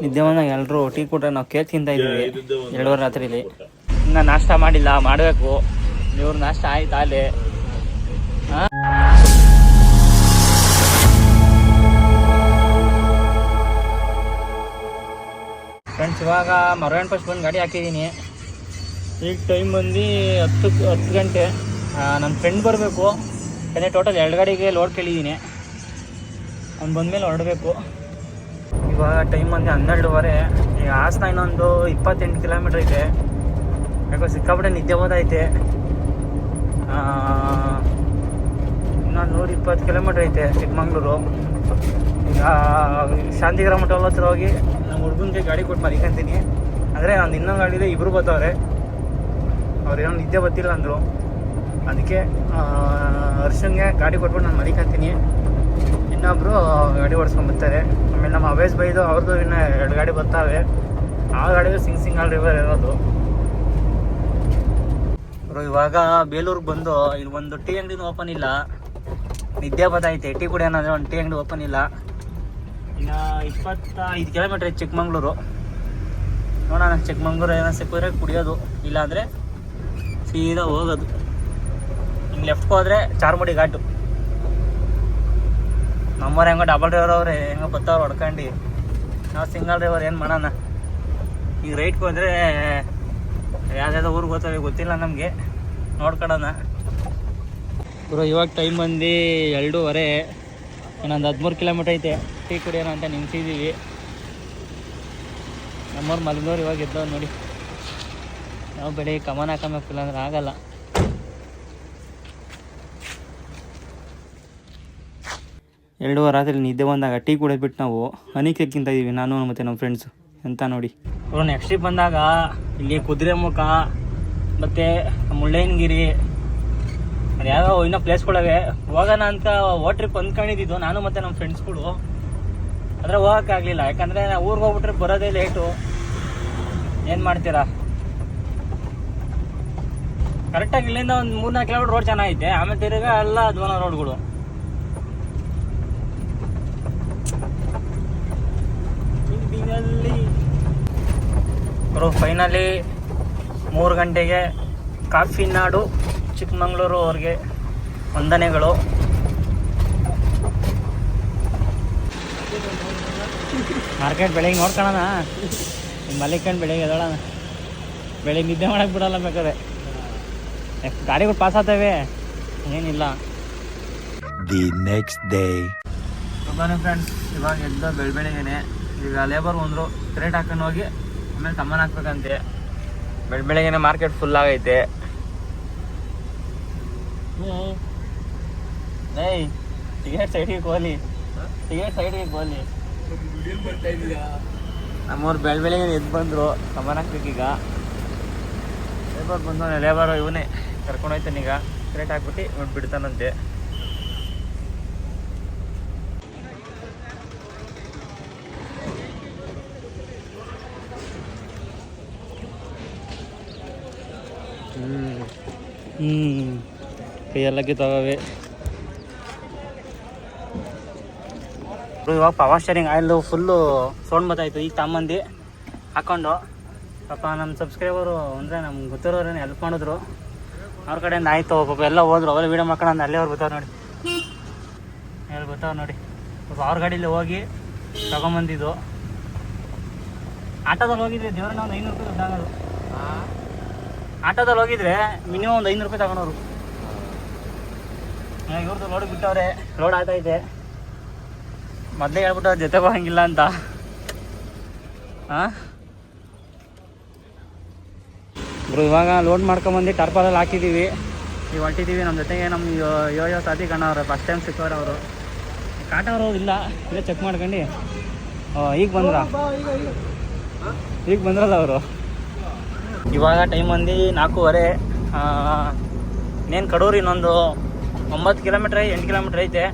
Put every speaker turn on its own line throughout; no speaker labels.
ನಿದ್ದೆ ಬಂದಾಗ ಎಲ್ಲರೂ ಟೀ ಕೊಟ್ರೆ ನಾವು ಕೇಕ್ ತಿಂತಾ ಇದ್ದೀವಿ 2:30 ರಾತ್ರಿಲಿ. ಇನ್ನು ನಾಷ್ಟ ಮಾಡಿಲ್ಲ, ಮಾಡಬೇಕು. ಇವ್ರ ನಾಷ್ಟ ಆಯ್ತು ಅಲ್ಲಿ. ಫ್ರೆಂಡ್ಸ್, ಇವಾಗ ಮರವಣ್ಣ ಫಸ್ಟ್ ಬಂದು ಗಾಡಿ ಹಾಕಿದ್ದೀನಿ. ಈಗ ಟೈಮ್ ಬಂದು 10 ಗಂಟೆ. ನನ್ನ ಫ್ರೆಂಡ್ ಬರಬೇಕು. ಯಾಕಂದರೆ ಟೋಟಲ್ 2 ಗಾಡಿಗೆ ಲೋಡ್ ಕೇಳಿದ್ದೀನಿ. ಅವ್ನು ಬಂದಮೇಲೆ ಹೊರಡಬೇಕು. ಇವಾಗ ಟೈಮ್ ಬಂದು 12:15. ಈಗ ಹಾಸನ ಇನ್ನೊಂದು 28 ಕಿಲೋಮೀಟ್ರ್ ಐತೆ. ಯಾಕೋ ಸಿಕ್ಕಾಪಟ್ಟೆ ನಿದ್ದೆ ಹೋದೈತೆ. ಇನ್ನೊಂದು 120 ಕಿಲೋಮೀಟ್ರ್ ಐತೆ ಚಿಕ್ಕಮಂಗ್ಳೂರು. ಈಗ ಶಾಂತಿಗ್ರಾಮ ಟೋಲ್ ಹತ್ರ ಹೋಗಿ ನಮ್ಮ ಹುಡುಗನಿಗೆ ಗಾಡಿ ಕೊಟ್ಟು ಮಲಿಕೊಂತೀನಿ. ಅಂದರೆ ನಾನು ಇನ್ನೊಂದು ಗಾಡಿದೆ ಇಬ್ಬರು ಬರ್ತಾವ್ರೆ. ಅವ್ರೇನೋ ನಿದ್ದೆ ಗೊತ್ತಿಲ್ಲ ಅಂದರು. ಅದಕ್ಕೆ ಹರ್ಷಂಗೆ ಗಾಡಿ ಕೊಟ್ಬಿಟ್ಟು ನಾನು ಮಲಿಕೊಂತೀನಿ. ಇನ್ನೊಬ್ಬರು ಗಾಡಿ ಓಡಿಸ್ಕೊಂಡ್ಬರ್ತಾರೆ. ಆಮೇಲೆ ನಮ್ಮ ಅವೇಶ್ ಬೈದು ಅವ್ರದ್ದು ಇನ್ನೂ 2 ಗಾಡಿ ಬರ್ತಾವೆ. ಆ ಗಾಡಿಗೆ ಸಿಂಗಲ್ ರಿವರ್ ಇರೋದು. ಇವಾಗ ಬೇಲೂರಿಗೆ ಬಂದು ಇಲ್ಲಿ ಒಂದು ಟೀ ಅಂಗಡಿನೂ ಓಪನ್ ಇಲ್ಲ. ನಿದ್ದೆ ಬರ್ತೈತೆ. ಟೀ ಕುಡಿಯೋಣ ಅಂದರೆ ಒಂದು ಟೀ ಅಂಗಡಿ ಓಪನ್ ಇಲ್ಲ. ಇನ್ನು 25 ಕಿಲೋಮೀಟ್ರ್ ಐತೆ ಚಿಕ್ಕಮಂಗ್ಳೂರು. ನೋಡೋಣ, ಚಿಕ್ಕಮಂಗ್ಳೂರು ಏನೋ ಸಿಕ್ಕಿದ್ರೆ ಕುಡಿಯೋದು, ಇಲ್ಲಾಂದರೆ ಸೀದಾ ಹೋಗೋದು. ಹಿಂಗೆ ಲೆಫ್ಟ್ಗೆ ಹೋದರೆ ಚಾರ್ಮುಡಿ ಘಾಟು. ನಮ್ಮವ್ರು ಹೆಂಗೋ ಡಬಲ್ ಡ್ರೈವರ್ ಅವ್ರೆ, ಹೆಂಗೋ ಬರ್ತಾವ್ರು ಹೊಡ್ಕೊಂಡು. ನಾವು ಸಿಂಗಲ್ ಡ್ರೈವರ್ ಏನು ಮಾಡೋಣ. ಈಗ ರೈಟ್ಗೆ ಹೋದರೆ ಯಾವುದ್ಯಾವುದೋ ಊರಿಗೆ ಹೋಗ್ತವೆ, ಗೊತ್ತಿಲ್ಲ ನಮಗೆ. ನೋಡ್ಕೊಳ್ಳೋಣ. ಇವಾಗ ಟೈಮ್ ಬಂದು 2:30. ಇನ್ನೊಂದು 13 ಕಿಲೋಮೀಟ್ರ್ ಐತೆ. ಟೀ ಕುಡಿಯೋಣ ಅಂತ ನಿಲ್ಸಿದ್ದೀವಿ. ನಮ್ಮವ್ರು ಮಲಗಿದವ್ರು ಇವಾಗ ಎದ್ದವ್ರು ನೋಡಿ. ನಾವು ಬೆಳಿಗ್ಗೆ ಕಮಾನ್ ಹಾಕೊಂಬೇಕಿಲ್ಲ ಅಂದ್ರೆ ಆಗಲ್ಲ. ಎರಡೂವರೆ ರಾತ್ರಿ ನಿದ್ದೆ ಬಂದಾಗ ಟೀ ಕುಡಿದ್ಬಿಟ್ಟು ನಾವು ಹನಿ ಕೇಕ್ ತಿಂತಾ ಇದ್ದೀವಿ, ನಾನು ಮತ್ತು ನಮ್ಮ ಫ್ರೆಂಡ್ಸು. ಅಂತ ನೋಡಿ ಇವರು ನೆಕ್ಸ್ಟ್ ಟ್ರಿಪ್ ಬಂದಾಗ ಇಲ್ಲಿ ಕುದುರೆಮುಖ ಮತ್ತು ಮುಳ್ಳಯ್ಯನಗಿರಿ ಅದು ಯಾವ್ಯಾವ ಇನ್ನೂ ಪ್ಲೇಸ್ಗಳಿವೆ. ಹೋಗೋಣ ಅಂತ ಟ್ರಿಪ್ ಅಂದ್ಕೊಂಡಿದ್ದು ನಾನು ಮತ್ತು ನಮ್ಮ ಫ್ರೆಂಡ್ಸ್ಗಳು. ಆದರೆ ಹೋಗೋಕ್ಕಾಗಲಿಲ್ಲ. ಯಾಕಂದರೆ ಊರಿಗೆ ಹೋಗ್ಬಿಟ್ರೆ ಬರೋದೇ ಲೇಟು. ಏನು ಮಾಡ್ತೀರಾ? ಕರೆಕ್ಟಾಗಿ ಇಲ್ಲಿಂದ ಒಂದು 3-4 ಕಿಲೋಮೀಟ್ರ್ ರೋಡ್ ಚೆನ್ನಾಗೈತೆ. ಆಮೇಲೆ ತಿರುಗಾ ಎಲ್ಲ ಅಧ್ವಾನ ರೋಡ್ಗಳು. ಫೈನಲಿ 3 ಗಂಟೆಗೆ ಕಾಫಿ ನಾಡು ಚಿಕ್ಕಮಂಗ್ಳೂರು ಅವ್ರಿಗೆ ವಂದನೆಗಳು. ಮಾರ್ಕೆಟ್ ಬೆಳಗ್ಗೆ ನೋಡ್ಕೊಳ್ಳೋಣ. ಮಲಿಕಂಡು ಬೆಳಗ್ಗೆ ಎದೋಳೋಣ. ಬೆಳಗ್ಗೆ ನಿದ್ದೆ ಮಾಡೋಕ್ಕೆ ಬಿಡೋಲ್ಲ ಬೇಕಾದ್ರೆ. ಗಾಡಿಗಳು ಪಾಸ್ ಆಗ್ತವೆ, ಏನಿಲ್ಲ.
The next day.
ಬನ್ನಿ ಫ್ರೆಂಡ್ಸ್, ಇವಾಗ ಎದ್ದ ಬೆಳಗ್ಗೆನೆ. ಈಗ ಲೇಬರ್ ಬಂದರು, ಕ್ರೇಟ್ ಹಾಕೊಂಡು ಹೋಗಿ ಆಮೇಲೆ ಸಾಮಾನು ಹಾಕ್ಬೇಕಂತೆ. ಬೆಳಗ್ಗೆನೆ ಮಾರ್ಕೆಟ್ ಫುಲ್ ಆಗೈತೆ. ಏಯ್ ಟಿಕೆಟ್ ಸೈಡಿಗೆ ಹೋಗ್ಲಿ, ಟಿಕೆಟ್ ಸೈಡಿಗೆ ಹೋಗ್ಲಿ. ನಮ್ಮವ್ರು ಬೆಳಗ್ಗೆ ಎದ್ದು ಬಂದರು, ಸಾಮಾನು ಹಾಕ್ಬೇಕೀಗ. ಲೇಬರ್ ಬಂದವನೇ, ಲೇಬರ್ ಇವನೇ ಕರ್ಕೊಂಡು ಹೋಯ್ತಾನೀಗ. ಕ್ರೇಟ್ ಹಾಕ್ಬಿಟ್ಟು ಬಿಡ್ತಾನಂತೆ. ಕೈಯೆಲ್ಲ ಕಿತ್ತವೆ. ಇವಾಗ power steering oil full sound ಬರ್ತಾಯಿತ್ತು. ಈಗ ತಮ್ಮಂದು ಹಾಕ್ಕೊಂಡು ಪಾಪ ನಮ್ಮ ಸಬ್ಸ್ಕ್ರೈಬರು ಅಂದರೆ ನಮ್ಗೆ ಗೊತ್ತಿರೋರೇನು ಹೆಲ್ಪ್ ಮಾಡಿದ್ರು. ಅವ್ರ ಕಡೆಯಿಂದ ಆಯಿತು. ಪಾಪ ಎಲ್ಲ ಹೋದ್ರು. ಅವೆಲ್ಲ ವೀಡಿಯೋ ಮಾಡ್ಕೊಂಡು ಅಲ್ಲೇ ಅವ್ರು ಬರ್ತಾವ್ರು ನೋಡಿ. ಎಲ್ಲಿ ಬರ್ತಾವ್ರು ನೋಡಿ. ಪಾಪ ಅವ್ರ ಗಾಡೀಲಿ ಹೋಗಿ ತಗೊಂಬಂದಿದ್ದು. ಆಟೋದಲ್ಲಿ ಹೋಗಿದ್ರೆ ದೇವ್ರನ್ನ ಒಂದು 500 ರೂಪಾಯಿ ದುಡ್ಡು ಆಗೋದು. ಆಟೋದಲ್ಲಿ ಹೋಗಿದ್ರೆ ಮಿನಿಮಮ್ ಒಂದು 500 ರೂಪಾಯಿ ತಗೊಂಡವ್ರು. ಇವ್ರದ್ದು ಲೋಡ್ ಬಿಟ್ಟವ್ರೆ, ಲೋಡ್ ಆಗ್ತೈತೆ. ಮೊದಲೇ ಹೇಳ್ಬಿಟ್ಟು ಜೊತೆ ಹೋಗಂಗಿಲ್ಲ ಅಂತ. ಇವಾಗ ಲೋಡ್ ಮಾಡ್ಕೊಂಬಂದು ಟರ್ಪಲಲ್ಲಿ ಹಾಕಿದ್ದೀವಿ. ಈಗ ಹೊಂಟಿದ್ದೀವಿ. ನಮ್ಮ ಜೊತೆಗೆ ನಮ್ಮ ಯೋ ಸಾತಿ ಕಣ್ಣ ಅವರು ಫಸ್ಟ್ ಟೈಮ್ ಸಿಕ್ಕವ್ರು. ಅವರು ಕಾಟವರು ಇಲ್ಲ, ಇಲ್ಲೇ ಚೆಕ್ ಮಾಡ್ಕೊಂಡು ಈಗ ಬಂದ್ರಲ್ಲ ಅವರು. ಇವಾಗ ಟೈಮ್ ಬಂದು 4:15. ಇನ್ನೇನು ಕಡೂರು ಇನ್ನೊಂದು 9 ಕಿಲೋಮೀಟ್ರ್ 8 ಕಿಲೋಮೀಟ್ರ್ ಐತೆ.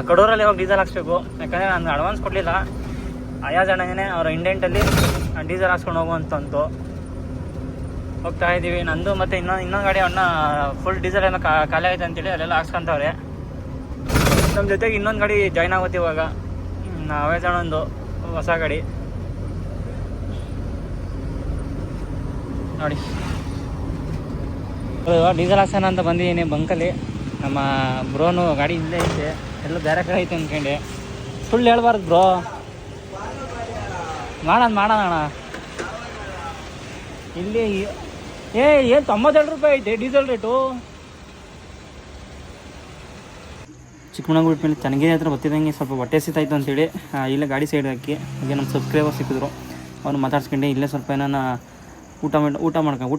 ಕಡೂರಲ್ಲಿ ಹೋಗಿ ಡೀಸೆಲ್ ಹಾಕ್ಸ್ಬೇಕು. ಯಾಕಂದರೆ ನಾನು ಅಡ್ವಾನ್ಸ್ ಕೊಡಲಿಲ್ಲ. ಅಯಾಜ್ ಅಣ್ಣನೇ ಅವರ ಇಂಡೆಂಟಲ್ಲಿ ಡೀಸೆಲ್ ಹಾಕ್ಸ್ಕೊಂಡು ಹೋಗುವಂತಂತು ಹೋಗ್ತಾ ಇದ್ದೀವಿ. ನಂದು ಮತ್ತು ಇನ್ನೊಂದು ಗಾಡಿ ಅಣ್ಣ ಫುಲ್ ಡೀಸೆಲ್ ಏನೋ ಖಾಲಿ ಆಯ್ತು ಅಂತೇಳಿ ಅಲ್ಲೆಲ್ಲ ಹಾಕ್ಸ್ಕೊಂತವ್ರೆ. ನಮ್ಮ ಜೊತೆಗೆ ಇನ್ನೊಂದು ಗಾಡಿ ಜಾಯ್ನ್ ಆಗುತ್ತೆ ಇವಾಗ. ಅವೇಜ್ ಅಣ್ಣಂದು ಹೊಸ ಗಾಡಿ ನೋಡಿ. ಡೀಸೆಲ್ ಹಾಕ್ಸೋಣ ಅಂತ ಬಂದಿದ್ದೀನಿ ಬಂಕಲ್ಲಿ. ನಮ್ಮ ಬ್ರೋನು ಗಾಡಿ ಇಲ್ಲೇ ಐತೆ, ಎಲ್ಲ ಬೇರೆ ಕಡೆ ಐತೆ ಅಂದ್ಕೊಂಡೆ. ಸುಳ್ಳು ಹೇಳ್ಬಾರ್ದು ಬ್ರೋ, ಮಾಡೋಣ ಅಣ್ಣ. ಇಲ್ಲಿ ಏನು 92 ರೂಪಾಯಿ ಐತೆ ಡೀಸೆಲ್ ರೇಟು. ಚಿಕ್ಕಮಗಳೂರು ಬಿಟ್ಮೇಲೆ ಚನ್ನಗಿರಿ ಹತ್ರ ಬರ್ತಿದ್ದಂಗೆ ಸ್ವಲ್ಪ ಹೊಟ್ಟೆ ಸಿತಾಯಿತು ಅಂತೇಳಿ ಇಲ್ಲೇ ಗಾಡಿ ಸೈಡ್ ಹಾಕಿ ಹಾಗೆ ನಮ್ಮ ಸಬ್ಸ್ಕ್ರೈಬರ್ ಸಿಕ್ಕಿದ್ರು. ಅವ್ನು ಮಾತಾಡ್ಸ್ಕೊಂಡೆ ಇಲ್ಲೇ ಸ್ವಲ್ಪ ಏನೋ ಊಟ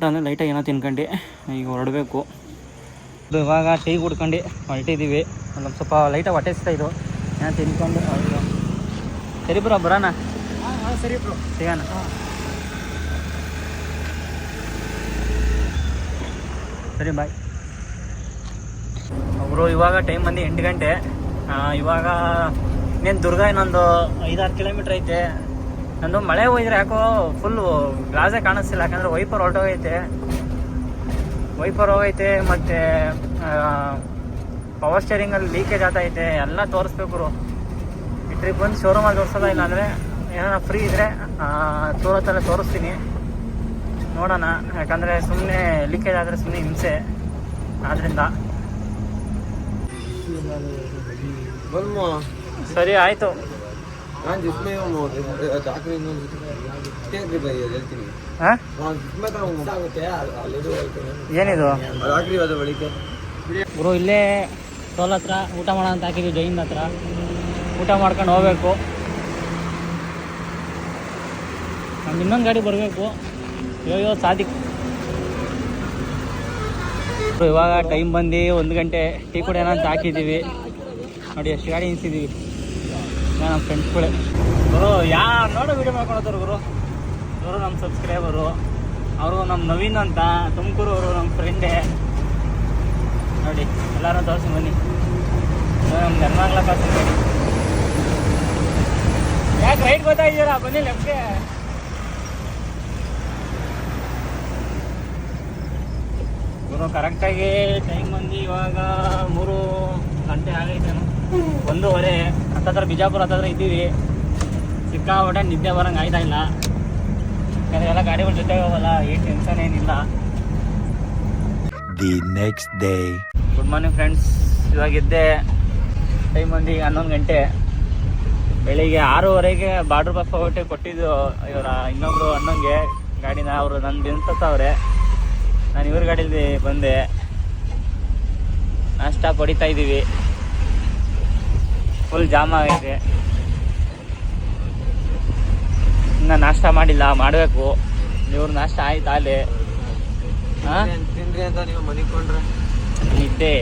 ಅಂದರೆ ಲೈಟಾಗಿ ಏನೋ ತಿನ್ಕೊಂಡು ಈಗ ಹೊರಡಬೇಕು. ಇವಾಗ ಟೀ ಕುಡ್ಕೊಂಡು ಹೊರಟಿದ್ದೀವಿ. ಒಂದು ಸ್ವಲ್ಪ ಲೈಟಾಗಿ ಹೊಟ್ಟೆ ಸಿತಾಯಿತು, ಏನೋ ತಿನ್ಕೊಂಡು ಸರಿ ಬ್ರೋ ಬರೋಣ.
ಸರಿ ಬ್ರೋ,
ಸಿಗೋಣ. ಸರಿ ಬಾಯ್. ಅವರು ಇವಾಗ ಟೈಮ್ ಬಂದು 8 ಗಂಟೆ. ಇವಾಗ ಇನ್ನೇನು ದುರ್ಗ ಇನ್ನೊಂದು 5-6 ಕಿಲೋಮೀಟ್ರ್ ಐತೆ. ನಂದು ಮಳೆ ಹೋಯ್ದ್ರೆ ಯಾಕೋ ಫುಲ್ಲು ಗ್ಲಾಸೇ ಕಾಣಿಸ್ತಿಲ್ಲ, ಯಾಕಂದರೆ ವೈಪರ್ ಹೋಗೈತೆ ಮತ್ತು ಪವರ್ ಸ್ಟೇರಿಂಗಲ್ಲಿ ಲೀಕೇಜ್ ಆಗ್ತೈತೆ. ಎಲ್ಲ ತೋರಿಸ್ಬೇಕು. ಈ ಟ್ರಿಪ್ ಬಂದು ಶೋರೂಮಲ್ಲಿ ತೋರಿಸೋಲ್ಲ, ಇಲ್ಲಾಂದರೆ ಏನಾರ ಫ್ರೀ ಇದ್ದರೆ ಸೂರತ್ತಲ್ಲೇ ತೋರಿಸ್ತೀನಿ, ನೋಡೋಣ. ಯಾಕಂದರೆ ಸುಮ್ಮನೆ ಲೀಕೇಜ್ ಆದರೆ ಸುಮ್ಮನೆ ಹಿಂಸೆ. ಆದ್ದರಿಂದ ಸರಿ ಆಯಿತು. ಏನಿದು ಗುರು? ಇಲ್ಲೇ ಟೋಲ್ ಹತ್ರ ಊಟ ಮಾಡೋಣ ಅಂತ ಹಾಕಿದ್ವಿ, ಜೈನ್ ಹತ್ರ. ಊಟ ಮಾಡ್ಕೊಂಡು ಹೋಗ್ಬೇಕು. ನಮ್ಗೆ ಇನ್ನೊಂದು ಗಾಡಿ ಬರಬೇಕು. ಅಯ್ಯೋ ಸಾದಿಕ್. ಇವಾಗ ಟೈಮ್ ಬಂದು 1 ಗಂಟೆ. ಟೀ ಕುಡಿಯೋಣ ಅಂತ ಹಾಕಿದ್ದೀವಿ. ನೋಡಿ ಎಷ್ಟು ಗಾಡಿ ನಿಲ್ಸಿದ್ದೀವಿ. ನಮ್ಮ ಫ್ರೆಂಡ್ಸ್ಗಳೇ ಗುರು, ಯಾರು ನೋಡೋ ವೀಡಿಯೋ ಮಾಡ್ಕೊಳೋದ್ರು ಗುರು. ಇವರು ನಮ್ಮ ಸಬ್ಸ್ಕ್ರೈಬರು. ಅವರು ನಮ್ಮ ನವೀನ್ ಅಂತ ತುಮಕೂರು, ಅವರು ನಮ್ಮ ಫ್ರೆಂಡೇ. ನೋಡಿ ಎಲ್ಲರೂ ತೋರಿಸಿ ಬನ್ನಿ. ನಮ್ಮ ಧರ್ಮಂಗ್ಲ ಕಾಸು ಗಾಡಿ. ಯಾಕೆ ರೈಟ್ ಗೊತ್ತಾಗಿದ್ದೀರಾ? ಬನ್ನಿ ಲೆಫ್ಟ್ಗೆ. ಗುರು ಕರೆಕ್ಟಾಗಿ ಟೈಮ್ ಬಂದು ಇವಾಗ 3 ಗಂಟೆ ಆಗೈತೇನು, 1:15 ಹತ್ತತ್ರ ಬಿಜಾಪುರ ಹತ್ತತ್ರ ಇದ್ದೀವಿ. ಸಿಕ್ಕಾಪಟ್ಟೆ ನಿದ್ದೆ ಬರೋಂಗೆ ಆಯ್ತಾ ಇಲ್ಲ, ಯಾಕಂದರೆ ಎಲ್ಲ ಗಾಡಿಗಳ ಜೊತೆ ಹೋಗಲ್ಲ, ಏನು ಟೆನ್ಷನ್ ಏನಿಲ್ಲ.
The next day.
Good morning friends. ಇವಾಗಿದ್ದೆ ಟೈಮ್ ಬಂದು 11 ಗಂಟೆ. ಬೆಳಿಗ್ಗೆ 6:15 ಬಾರ್ಡ್ರ್ ಬಸ್ ಹೋಗಿ ಕೊಟ್ಟಿದ್ದು ಇವರ ಇನ್ನೊಬ್ರು ಅಣ್ಣಂಗೆ ಗಾಡಿನ. ಅವರು ನನ್ನ ಬೆನ್ಸತ್ತವ್ರೆ, ನಾನು ಇವ್ರ ಗಾಡೀಲಿ ಬಂದೆ. ನಾಷ್ಟ ಹೊಡಿತಾ ಇದ್ದೀವಿ, ಫುಲ್ ಜಾಮ್ ಆಗೈತೆ. ಇನ್ನು ನಾಷ್ಟ ಮಾಡಿಲ್ಲ, ಮಾಡಬೇಕು. ಇವ್ರು ನಾಷ್ಟ ಆಯ್ತು ಅಲ್ಲಿ.
ತಿಂದ್ರಿ ಅಂತ ನೀವು ಮನೆಗೆ ಕೊಂಡ್ರೆ
ನಿದ್ದೆ.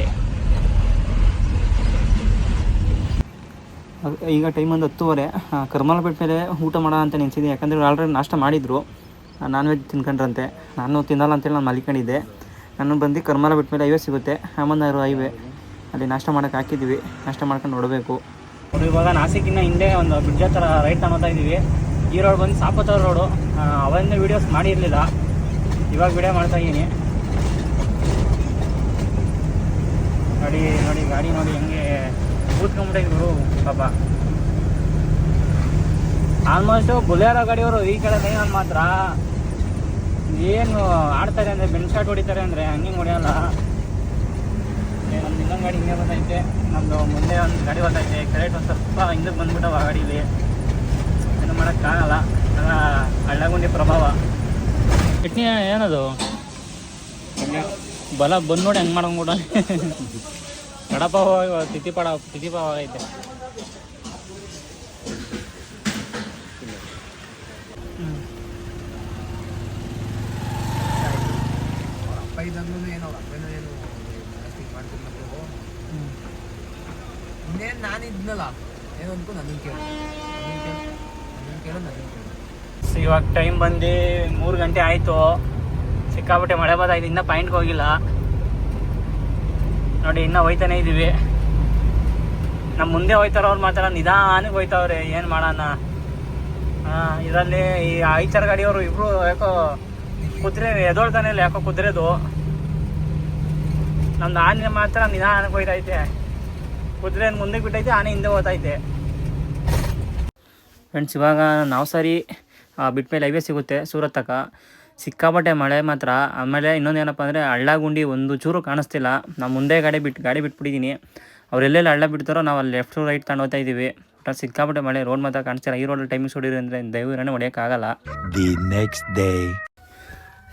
ಈಗ ಟೈಮ್ ಒಂದು 10:30. ಕರ್ಮಲಪೇಟೆ ಮೇಲೆ ಊಟ ಮಾಡೋಣ ಅಂತ ನೆನೆಸಿದ್ದೀನಿ, ಯಾಕಂದರೆ ಆಲ್ರೆಡಿ ನಾಷ್ಟ ಮಾಡಿದ್ರು. ನಾನ್ ವೆಜ್ ತಿನ್ಕೊಂಡ್ರಂತೆ. ನಾನು ತಿನ್ನಲ್ಲ ಅಂತೇಳಿ ನಾನು ಮಲ್ಕೊಂಡಿದ್ದೆ. ನಾನು ಬಂದು ಕರ್ಮಲಪೇಟೆ ಮೇಲೆ ಹೈವೇ ಸಿಗುತ್ತೆ, ಅಹಮದ್ನಗರ ಹೈವೇ, ಅಲ್ಲಿ ನಾಷ್ಟ ಮಾಡೋಕ್ಕೆ ಹಾಕಿದ್ದೀವಿ. ನಾಷ್ಟ ಮಾಡ್ಕೊಂಡು ನೋಡಬೇಕು. ಇವಾಗ ನಾಸಿಕಿನ್ನ ಹಿಂದೆ ಒಂದು ಬ್ರಿಡ್ಜ್ ಹತ್ರ ರೈಟ್ ತಗೋತಾ ಇದ್ದೀವಿ. ಈ ರೋಡ್ ಬಂದು ಸಾಪತವ್ರ ರೋಡು. ಅವಾಗಿಂದ ವೀಡಿಯೋಸ್ ಮಾಡಿರಲಿಲ್ಲ, ಇವಾಗ ವೀಡಿಯೋ ಮಾಡ್ತಾಯಿದ್ದೀನಿ. ನೋಡಿ ಗಾಡಿ ನೋಡಿ ಹೆಂಗೆ ಕೂತ್ಕೊಂಡ್ಬಿಟ್ಟಿದ್ರು ಪಾಪ. ಆಲ್ಮೋಸ್ಟು ಬುಲೆರೋ ಗಾಡಿಯವರು ಈ ಕಡೆ ಲೈನಲ್ಲಿ ಮಾತ್ರ ಏನು ಆಡ್ತಾರೆ ಅಂದರೆ ಬೆನ್ ಶಾಟ್ ಹೊಡಿತಾರೆ ಅಂದರೆ ಹಂಗೆ ಹೊಡೆಯಲ್ಲ. ನಮ್ದು ಇನ್ನೊಂದು ಗಾಡಿ ಹಿಂಗೆ ಬಂದೈತೆ, ನಮ್ಮದು ಮುಂದೆ ಒಂದು ಗಾಡಿ ಬಂದೈತೆ. ಕರೆಕ್ಟ್ ಒಂದು ಸ್ವಲ್ಪ ಹಿಂದಕ್ಕೆ ಬಂದ್ಬಿಟ್ಟವ ಆ ಗಾಡೀಲಿ, ಏನು ಮಾಡೋಕ್ಕಾಗಲ್ಲ. ಎಲ್ಲ ಹಳ್ಳಗುಂಡಿ ಪ್ರಭಾವ. ಚಟ್ನಿ ಏನದು ಬಲ ಬಂದು ನೋಡಿ ಹೆಂಗೆ ಮಾಡೋಂಗ್ಬಿಡ. ಕಡಪ ತಿಥಿಪಾವ ಐತೆ.
ಇನ್ನೇನು ನಾನು ಇದ್ನಲ್ಲ ಏನೋ ಅನ್ಕೊ ನನಗೆ ಕೇಳು.
ಇವಾಗ ಟೈಮ್ ಬಂದು 3 ಗಂಟೆ ಆಯಿತು. ಸಿಕ್ಕಾಪಟ್ಟೆ ಮಳೆ ಬದಾಯ್ತು. ಇನ್ನೂ ಪಾಯಿಂಟ್ಗೆ ಹೋಗಿಲ್ಲ ನೋಡಿ, ಇನ್ನೂ ಹೋಯ್ತಾನೆ ಇದ್ದೀವಿ. ನಮ್ಮ ಮುಂದೆ ಹೋಯ್ತಾರವ್ರು ಮಾತ್ರ ನಿಧಾನಕ್ಕೆ ಹೋಯ್ತವ್ರೆ. ಏನು ಮಾಡೋಣ. ಇದರಲ್ಲಿ ಈ ಐಚರ್ ಗಾಡಿಯವರು ಇಬ್ಬರು ಯಾಕೋ ಕುದುರೆ ಎದೊಳ್ತಾನೆ ಇಲ್ಲ, ಯಾಕೋ ಕುದುರೆದು. ನಮ್ದು ಆನೆ ಮಾತ್ರ ನಿಧಾನಕ್ಕೆ ಹೋಯ್ತೈತೆ. ಕುದುರೆ ಮುಂದಕ್ಕೆ ಬಿಟ್ಟೈತೆ, ಆನೆ ಹಿಂದೆ ಹೋಗ್ತೈತೆ. ಫ್ರೆಂಡ್ಸ್ ಇವಾಗ ನಾವು ಸಾರಿ ಬಿಟ್ಮೇಲೆ ಹೈವೇ ಸಿಗುತ್ತೆ ಸೂರತ್ ತನಕ. ಸಿಕ್ಕಾಪಟ್ಟೆ ಮಳೆ ಮಾತ್ರ. ಆಮೇಲೆ ಇನ್ನೊಂದು ಏನಪ್ಪ ಅಂದರೆ ಹಳ್ಳ ಗುಂಡಿ ಒಂದು ಚೂರು ಕಾಣಿಸ್ತಿಲ್ಲ. ನಾವು ಮುಂದೆ ಗಾಡಿ ಬಿಟ್ಬಿಟ್ಟಿದ್ದೀನಿ. ಅವ್ರು ಎಲ್ಲೆಲ್ಲಿ ಹಳ್ಳ ಬಿಡ್ತಾರೋ ನಾವು ಅಲ್ಲಿ ಲೆಫ್ಟ್ ರೈಟ್ ತಗೊಂಡು ಹೋಗ್ತಾ ಇದ್ದೀವಿ. ಬಟ್ ಸಿಕ್ಕಾಪಟ್ಟೆ ಮಳೆ, ರೋಡ್ ಮಾತ್ರ ಕಾಣಿಸ್ತಿಲ್ಲ. ಈ ರೋಡಲ್ಲಿ ಟೈಮಿಂಗ್ಸ್ ಹೊಡೀರಿ ಅಂದರೆ ದಯವಿಟ್ಟು ಹೊಡೆಯೋಕ್ಕಾಗಲ್ಲ.
The next day.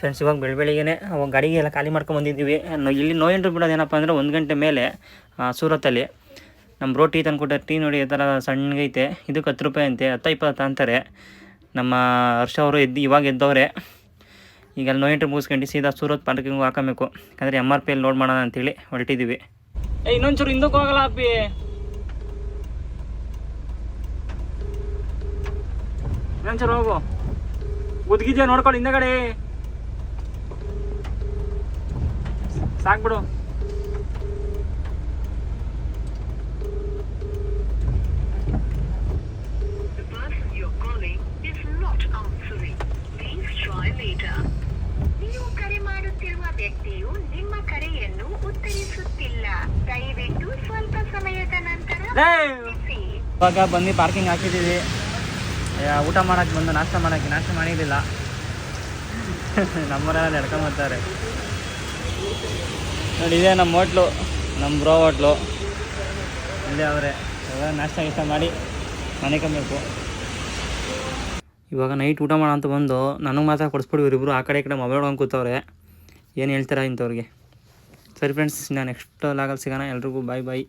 ಫ್ರೆಂಡ್ಸ್ ಇವಾಗ ಬೆಳಗ್ಗೆನೇ ಅವಾಗ ಗಾಡಿಗೆ ಎಲ್ಲ ಖಾಲಿ ಮಾಡ್ಕೊಂಡು ಬಂದಿದ್ದೀವಿ. ಇಲ್ಲಿ ನೋ ಎಂಟ್ರಿ ಬಿಡೋದು ಏನಪ್ಪ ಅಂದರೆ 1 ಗಂಟೆ ಮೇಲೆ ಸೂರತ್ತಲ್ಲಿ ನಮ್ಮ ಬ್ರೋ ಟೀ ತಂದುಕೊಟ್ಟೆ. ಟೀ ನೋಡಿ ಈ ಥರ ಸಣ್ಣಗೈತೆ, ಇದಕ್ಕೆ 10 ರೂಪಾಯಿ ಅಂತೆ, 10-20 ಅಂತಾರೆ. ನಮ್ಮ ಹರ್ಷ ಅವರು ಇವಾಗ ಎದ್ದವ್ರೆ. ಈಗ ಅಲ್ಲಿ ನೋ ಎಂಟ್ರಿ ಮುಗಿಸ್ಕೊಂಡು ಸೀದಾ ಸೂರತ್ ಪಾರ್ಕಿಂಗ್ ಹಾಕಬೇಕು. ಯಾಕಂದರೆ MRP ಲೋಡ್ ಮಾಡೋಣ ಅಂತೇಳಿ ಹೊರಟಿದ್ದೀವಿ. ಇನ್ನೊಂಚೂರು ಹಿಂದಕ್ಕೆ ಹೋಗಲ್ಲ ಅಪ್ಪಿ. ಇನ್ನೊಂಚೂರು ಹೋಗು, ಉದ್ಗಿದ್ಯಾ ನೋಡ್ಕೊಂಡು ಹಿಂದಗಡೆ ಸಾಕ್ಬಿಡು.
ನೀವು ಕರೆ ಮಾಡುತ್ತಿರುವ ವ್ಯಕ್ತಿಯು ನಿಮ್ಮ ಕರೆಯನ್ನು ಉತ್ತರಿಸುತ್ತಿಲ್ಲ. ದಯವಿಟ್ಟು ಸ್ವಲ್ಪ ಸಮಯದ ನಂತರ
ಇವಾಗ ಬಂದು ಪಾರ್ಕಿಂಗ್ ಹಾಕಿದ್ದೀವಿ. ಊಟ ಮಾಡೋಕ್ಕೆ ಬಂದು ನಾಷ್ಟ ಮಾಡಿರಲಿಲ್ಲ. ನಮ್ಮೂರೆಲ್ಲ ನಡ್ಕೊಂಡು ಬರ್ತಾರೆ ನೋಡಿ. ಇದೇ ನಮ್ಮ ಹೋಟ್ಲು, ನಮ್ಮ ಬ್ರೋ ಹೋಟ್ಲು. ಇಲ್ಲೇ ಅವರೇ ಇವಾಗ ನಾಷ್ಟ ಮಾಡಿ ಮನೆ ಕಮ್ಮಬೇಕು. ಇವಾಗ ನೈಟ್ ಊಟ ಮಾಡೋ ಅಂತ ಬಂದು ನನಗೆ ಮಾತ್ರ ಕೊಡಿಸ್ಬಿಡಿ. ಇವರಿಬ್ಬರು ಆ ಕಡೆ ಈ ಕಡೆ ಮೊಬೈಲ್ ಹೊಡ್ಕೊಂಡು ಕೂತವ್ರೆ. ಏನು ಹೇಳ್ತೀರಾ ಇಂಥವ್ರಿಗೆ? ಸರಿ ಫ್ರೆಂಡ್ಸ್, ನಾನು ನೆಕ್ಸ್ಟ್ ಲಾಗಲ್ಲಿ ಸಿಗೋಣ. ಎಲ್ರಿಗೂ ಬಾಯ್.